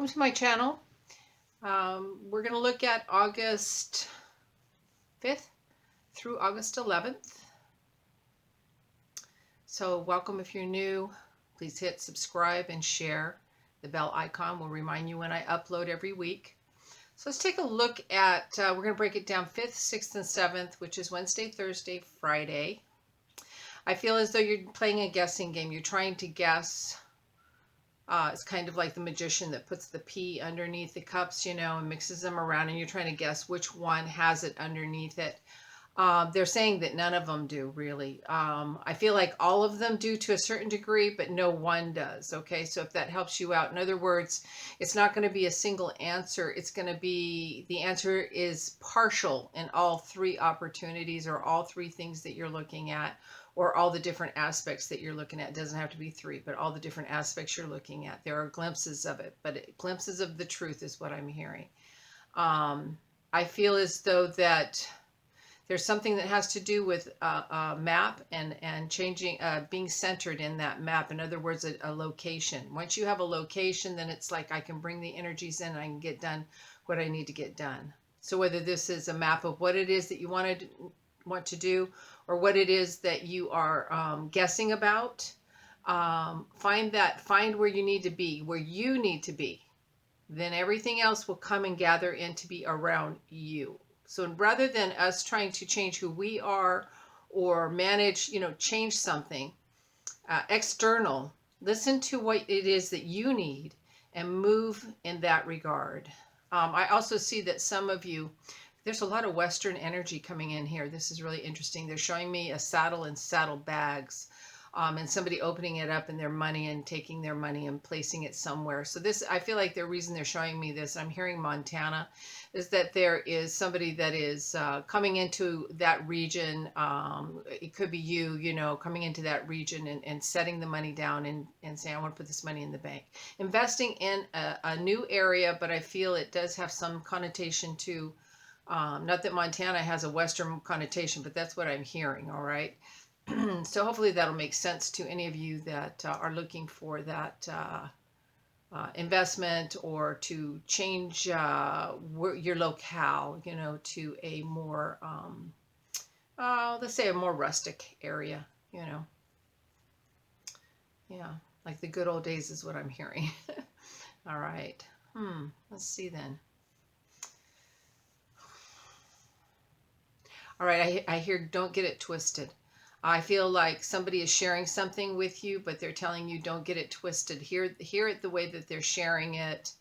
welcome to my channel. We're going to look at August 5th through August 11th. So welcome if you're new. Please hit subscribe and share. The bell icon will remind you when I upload every week. So let's take a look at, we're going to break it down 5th, 6th, and 7th, which is Wednesday, Thursday, Friday. I feel as though you're playing a guessing game. You're trying to guess. It's kind of like the magician that puts the pea underneath the cups, and mixes them around, and you're trying to guess which one has it underneath it. They're saying that none of them do, really. I feel like all of them do to a certain degree, but no one does. Okay, so if that helps you out, in other words, it's not going to be a single answer. It's going to be, the answer is partial in all three opportunities, or all three things that you're looking at, or all the different aspects that you're looking at. It doesn't have to be three, but all the different aspects you're looking at. There are glimpses of it, but glimpses of the truth is what I'm hearing. I feel as though that there's something that has to do with a map and changing, being centered in that map. In other words, a location. Once you have a location, then it's like I can bring the energies in and I can get done what I need to get done. So whether this is a map of what it is that you want to do, or what it is that you are guessing about, find where you need to be, then everything else will come and gather in to be around you. So rather than us trying to change who we are or manage, change something external, listen to what it is that you need and move in that regard. I also see that some of you, there's a lot of Western energy coming in here. This is really interesting. They're showing me a saddle and saddle bags, and somebody opening it up and their money and taking their money and placing it somewhere. So this, I feel like the reason they're showing me this, I'm hearing Montana, is that there is somebody that is coming into that region. It could be you, coming into that region and setting the money down and saying, I want to put this money in the bank. Investing in a new area, but I feel it does have some connotation to, not that Montana has a Western connotation, but that's what I'm hearing, all right? So hopefully that'll make sense to any of you that are looking for that investment, or to change your locale, to a more, let's say a more rustic area, Yeah, like the good old days is what I'm hearing. All right. Let's see then. All right, I hear don't get it twisted. I feel like somebody is sharing something with you, but they're telling you don't get it twisted. Hear it the way that they're sharing it.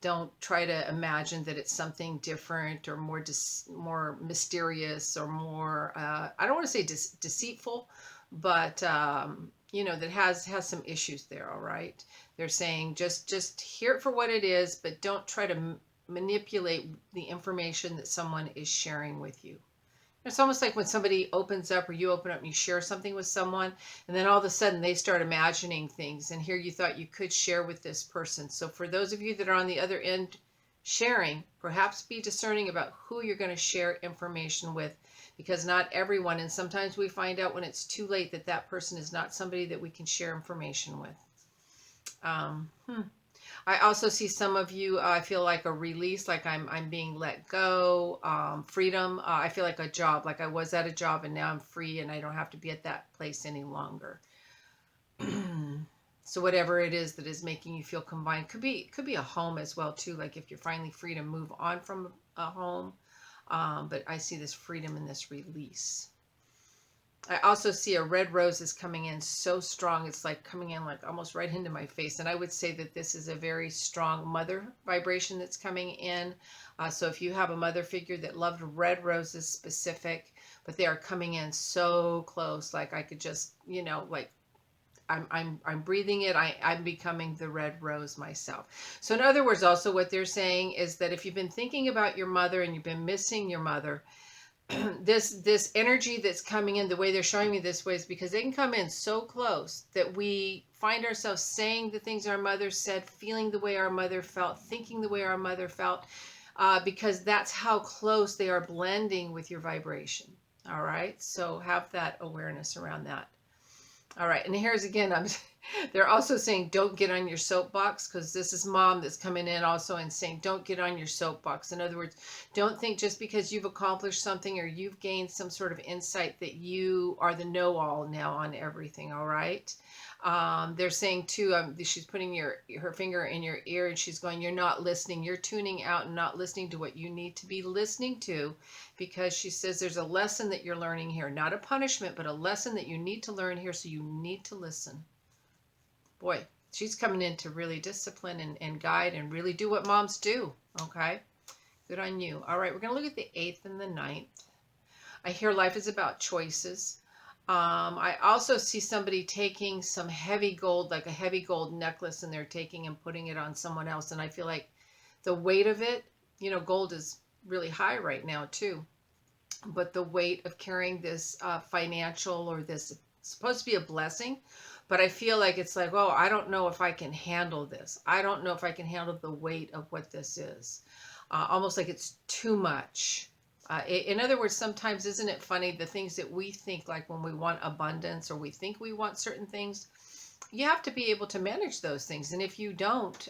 Don't try to imagine that it's something different or more mysterious, or more, I don't want to say deceitful, but, that has some issues there, all right? They're saying just hear it for what it is, but don't try to manipulate the information that someone is sharing with you. It's almost like when somebody opens up, or you open up and you share something with someone, and then all of a sudden they start imagining things, and here you thought you could share with this person. So for those of you that are on the other end sharing, perhaps be discerning about who you're going to share information with, because not everyone, and sometimes we find out when it's too late that that person is not somebody that we can share information with. I also see some of you, I feel like a release, like I'm being let go, freedom. I feel like a job, like I was at a job and now I'm free and I don't have to be at that place any longer. So whatever it is that is making you feel combined, could be a home as well too, like if you're finally free to move on from a home. But I see this freedom and this release. I also see a red rose is coming in so strong. It's like coming in like almost right into my face. And I would say that this is a very strong mother vibration that's coming in. So if you have a mother figure that loved red roses specific, but they are coming in so close, like I could just, like I'm breathing it. I'm becoming the red rose myself. So in other words, also what they're saying is that if you've been thinking about your mother and you've been missing your mother, this energy that's coming in, the way they're showing me this way, is because they can come in so close that we find ourselves saying the things our mother said, feeling the way our mother felt, thinking the way our mother felt, because that's how close they are blending with your vibration. All right, so have that awareness around that. All right, and here's again, They're also saying don't get on your soapbox, because this is mom that's coming in also and saying don't get on your soapbox. In other words, don't think just because you've accomplished something or you've gained some sort of insight that you are the know-all now on everything. All right. They're saying too, she's putting her finger in your ear and she's going, you're not listening. You're tuning out and not listening to what you need to be listening to, because she says there's a lesson that you're learning here, not a punishment, but a lesson that you need to learn here. So you need to listen. Boy, she's coming in to really discipline and guide and really do what moms do. Okay. Good on you. All right. We're going to look at the 8th and the 9th. I hear life is about choices. I also see somebody taking some heavy gold, like a heavy gold necklace, and they're taking and putting it on someone else. And I feel like the weight of it, gold is really high right now too. But the weight of carrying this financial, or this supposed to be a blessing, but I feel like it's like, oh, I don't know if I can handle this. I don't know if I can handle the weight of what this is. Almost like it's too much. In other words, sometimes, isn't it funny, the things that we think, like when we want abundance or we think we want certain things, you have to be able to manage those things. And if you don't,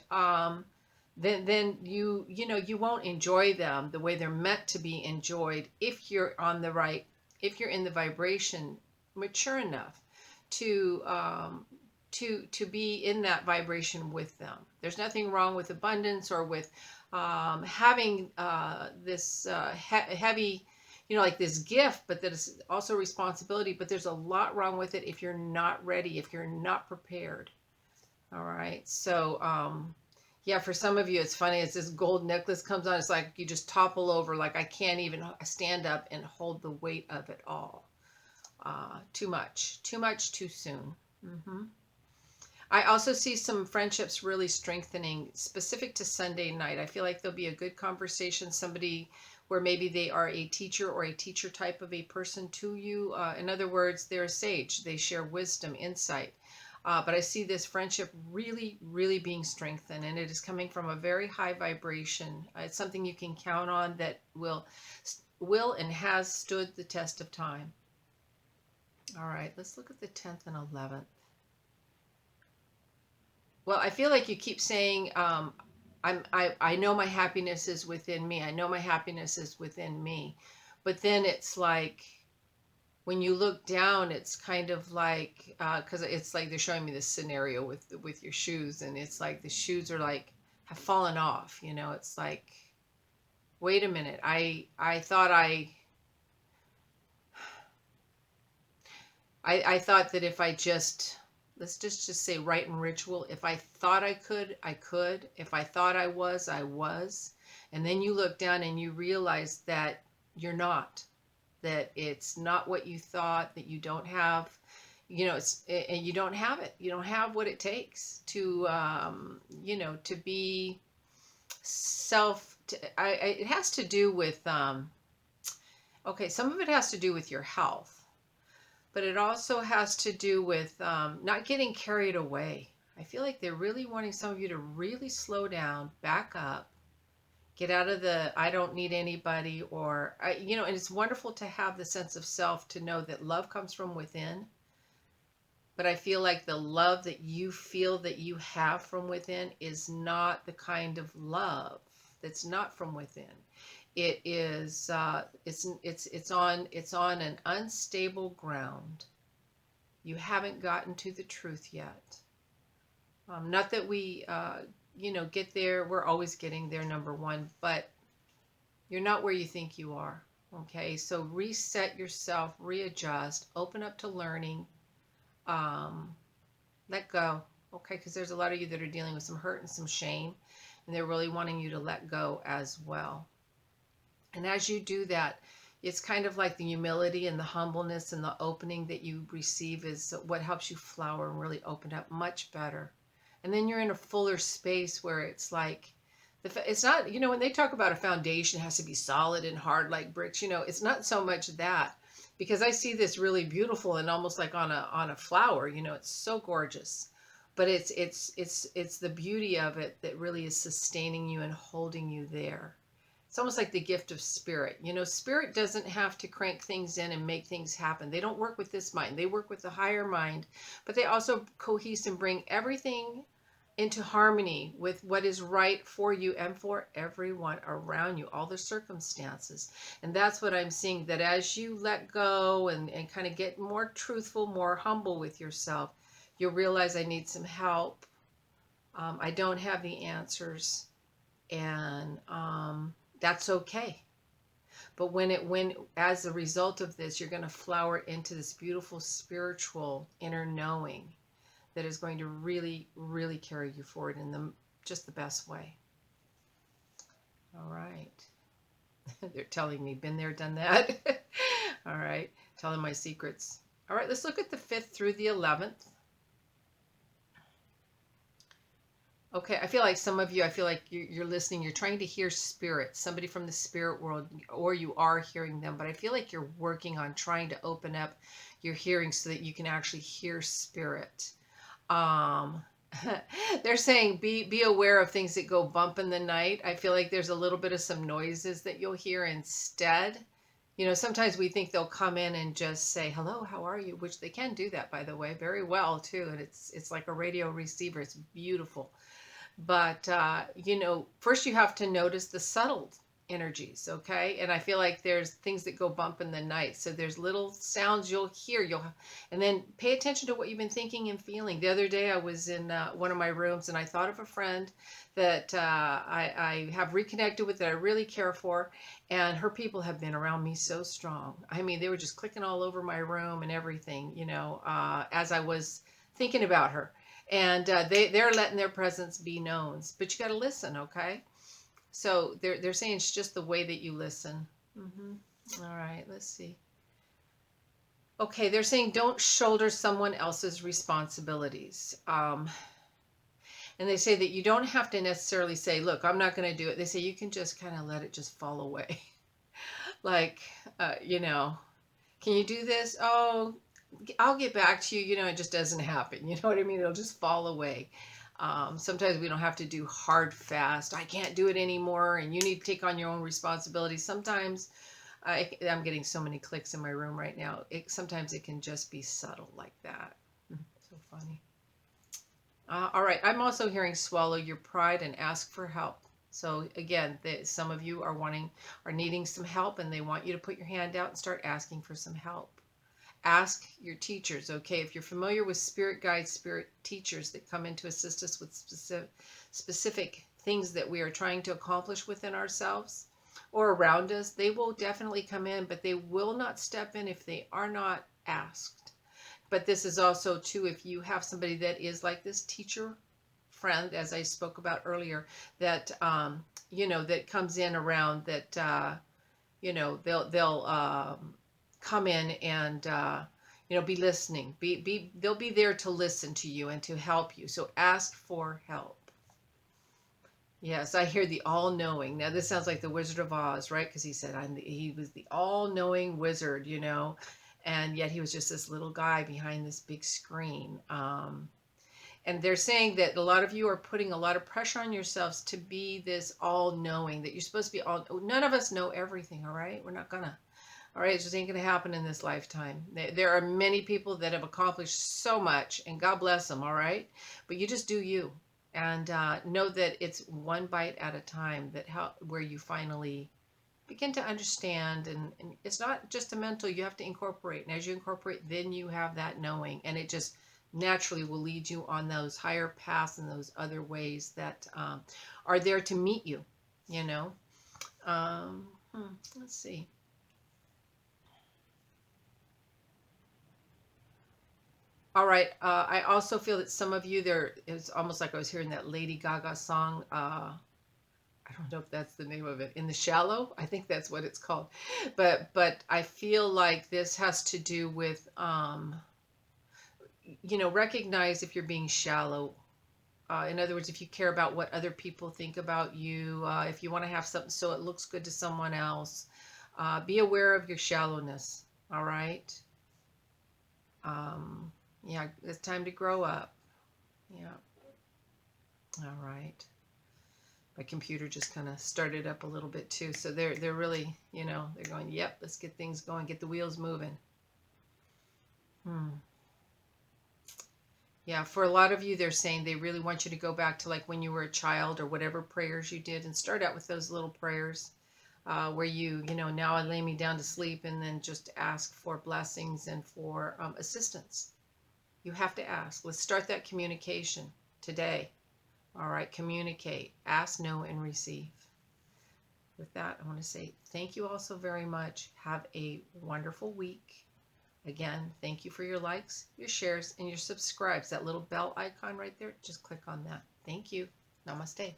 then you won't enjoy them the way they're meant to be enjoyed, if you're in the vibration mature enough to be in that vibration with them. There's nothing wrong with abundance or with having this heavy, like this gift, but that is also responsibility. But there's a lot wrong with it if you're not ready, if you're not prepared. All right. So, yeah, for some of you, it's funny. As this gold necklace comes on, it's like you just topple over. Like I can't even stand up and hold the weight of it all. Too much, too soon. I also see some friendships really strengthening, specific to Sunday night. I feel like there'll be a good conversation, somebody where maybe they are a teacher or a teacher type of a person to you. In other words, they're a sage. They share wisdom, insight. But I see this friendship really, really being strengthened, and it is coming from a very high vibration. It's something you can count on that will and has stood the test of time. All right, let's look at the 10th and 11th. Well, I feel like you keep saying, I know my happiness is within me. I know my happiness is within me. But then it's like, when you look down, it's kind of like, because it's like they're showing me this scenario with your shoes, and it's like the shoes are like have fallen off. It's like, wait a minute. I thought I thought that if I just, let's just say rite and ritual, if I thought I could, I could. If I thought I was, I was. And then you look down and you realize that you're not, that it's not what you thought, that you don't have, and you don't have it. You don't have what it takes to, to be it has to do with, okay, some of it has to do with your health. But it also has to do with not getting carried away. I feel like they're really wanting some of you to really slow down, back up, get out of the I don't need anybody, or, and it's wonderful to have the sense of self, to know that love comes from within. But I feel like the love that you feel that you have from within is not the kind of love that's not from within. It is it's on an unstable ground. You haven't gotten to the truth yet. Not that we get there. We're always getting there, number one, but you're not where you think you are. Okay, so reset yourself, readjust, open up to learning, let go. Okay, because there's a lot of you that are dealing with some hurt and some shame, and they're really wanting you to let go as well. And as you do that, it's kind of like the humility and the humbleness and the opening that you receive is what helps you flower and really open up much better. And then you're in a fuller space where it's like, it's not, when they talk about a foundation has to be solid and hard like bricks, it's not so much that, because I see this really beautiful and almost like on a flower, it's so gorgeous. But it's the beauty of it that really is sustaining you and holding you there. It's almost like the gift of spirit. You know, spirit doesn't have to crank things in and make things happen. They don't work with this mind. They work with the higher mind, but they also cohese and bring everything into harmony with what is right for you and for everyone around you, all the circumstances. And that's what I'm seeing, that as you let go and kind of get more truthful, more humble with yourself, you'll realize I need some help. I don't have the answers, and that's okay. But when as a result of this, you're going to flower into this beautiful spiritual inner knowing that is going to really, really carry you forward in just the best way. All right. They're telling me, been there, done that. All right. Telling my secrets. All right, let's look at the 5th through the 11th. Okay, I feel like some of you, I feel like you're listening, you're trying to hear spirit, somebody from the spirit world, or you are hearing them, but I feel like you're working on trying to open up your hearing so that you can actually hear spirit. They're saying be aware of things that go bump in the night. I feel like there's a little bit of some noises that you'll hear instead. You know, sometimes we think they'll come in and just say, hello, how are you? Which they can do that, by the way, very well too. And it's like a radio receiver. It's beautiful. But, you know, first you have to notice the subtle energies, okay? And I feel like there's things that go bump in the night. So there's little sounds you'll hear. And then pay attention to what you've been thinking and feeling. The other day I was in one of my rooms and I thought of a friend that I have reconnected with, that I really care for. And her people have been around me so strong. I mean, they were just clicking all over my room and everything, you know, as I was thinking about her. And they're letting their presence be known. But you got to listen, okay? So they're saying it's just the way that you listen. All right, let's see. Okay, they're saying don't shoulder someone else's responsibilities. And they say that you don't have to necessarily say, look, I'm not going to do it. They say you can just kind of let it just fall away. Like, you know, can you do this? Oh, I'll get back to you. You know, it just doesn't happen. You know what I mean? It'll just fall away. Sometimes we don't have to do hard, fast. I can't do it anymore, and you need to take on your own responsibility. Sometimes I'm getting so many clicks in my room right now. Sometimes it can just be subtle like that. So funny. All right. I'm also hearing swallow your pride and ask for help. So again, some of you are needing some help, and they want you to put your hand out and start asking for some help. Ask your teachers, okay? If you're familiar with spirit guides, spirit teachers that come in to assist us with specific things that we are trying to accomplish within ourselves or around us, they will definitely come in, but they will not step in if they are not asked. But this is also too, if you have somebody that is like this teacher friend, as I spoke about earlier, that you know, that comes in around, that you know, they'll come in and you know, be listening. They'll be there to listen to you and to help you. So ask for help. Yes, I hear the all-knowing. Now this sounds like the Wizard of Oz, right? Because he said he was the all-knowing wizard, you know, and yet he was just this little guy behind this big screen. And they're saying that a lot of you are putting a lot of pressure on yourselves to be this all-knowing, that you're supposed to be all. None of us know everything, all right? We're not gonna. All right, it just ain't going to happen in this lifetime. There are many people that have accomplished so much, and God bless them, all right? But you just do you. And know that it's one bite at a time, where you finally begin to understand. And it's not just a mental, you have to incorporate. And as you incorporate, then you have that knowing. And it just naturally will lead you on those higher paths and those other ways that are there to meet you, you know? Let's see. All right. I also feel that some of you, it's almost like I was hearing that Lady Gaga song. I don't know if that's the name of it. In the Shallow, I think that's what it's called. But I feel like this has to do with, you know, recognize if you're being shallow. In other words, if you care about what other people think about you, if you want to have something so it looks good to someone else, be aware of your shallowness. All right. Yeah, it's time to grow up. Yeah. All right. My computer just kind of started up a little bit too. So they're really, you know, they're going, yep, let's get things going, get the wheels moving. Yeah, for a lot of you, they're saying they really want you to go back to like when you were a child or whatever prayers you did and start out with those little prayers where you know, now I lay me down to sleep, and then just ask for blessings and for assistance. You have to ask. Let's start that communication today. All right, communicate, ask, know, and receive. With that, I want to say thank you all so very much. Have a wonderful week. Again, thank you for your likes, your shares, and your subscribes. That little bell icon right there, just click on that. Thank you. Namaste.